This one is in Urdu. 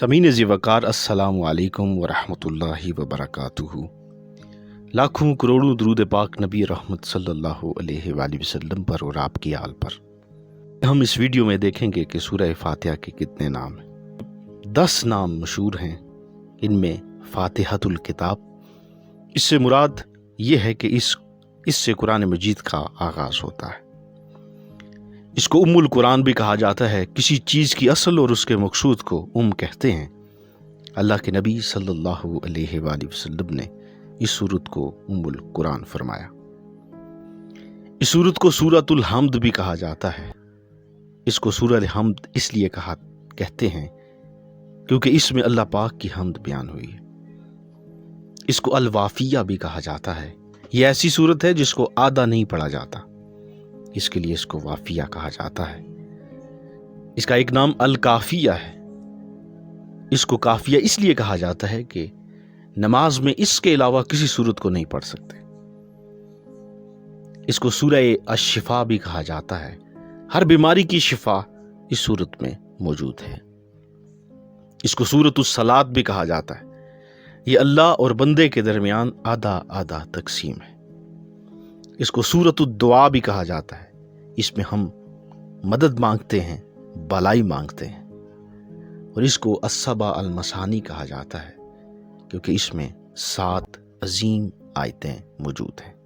سمین ذی-وقار السلام علیکم ورحمۃ وبرکاتہ۔ لاکھوں کروڑوں درود پاک نبی رحمت صلی اللہ علیہ وآلہ وسلم پر اور آپ کی آل پر۔ ہم اس ویڈیو میں دیکھیں گے کہ سورہ فاتحہ کے کتنے نام ہیں۔ 10 نام مشہور ہیں، ان میں فاتحۃ الکتاب، اس سے مراد یہ ہے کہ اس سے قرآن مجید کا آغاز ہوتا ہے۔ اس کو ام القرآن بھی کہا جاتا ہے، کسی چیز کی اصل اور اس کے مقصود کو کہتے ہیں۔ اللہ کے نبی صلی اللہ علیہ وآلہ وسلم نے اس سورت کو ام القرآن فرمایا۔ اس سورت کو سورۃ الحمد بھی کہا جاتا ہے۔ اس کو سورہ الحمد اس لیے کہتے ہیں کیونکہ اس میں اللہ پاک کی حمد بیان ہوئی ہے۔ اس کو الوافیہ بھی کہا جاتا ہے۔ یہ ایسی سورت ہے جس کو آدھا نہیں پڑھا جاتا، اس کے لیے اس کو وافیہ کہا جاتا ہے۔ اس کا ایک نام الکافیہ ہے۔ اس کو کافیہ اس لیے کہا جاتا ہے کہ نماز میں اس کے علاوہ کسی سورت کو نہیں پڑھ سکتے۔ اس کو سورہ الشفا بھی کہا جاتا ہے۔ ہر بیماری کی شفا اس سورت میں موجود ہے۔ اس کو سورۃ الصلاۃ بھی کہا جاتا ہے۔ یہ اللہ اور بندے کے درمیان آدھا آدھا تقسیم ہے۔ اس کو سورۃ الدعا بھی کہا جاتا ہے۔ اس میں ہم مدد مانگتے ہیں، بھلائی مانگتے ہیں۔ اور اس کو السبع المثانی کہا جاتا ہے کیونکہ اس میں 7 عظیم آیتیں موجود ہیں۔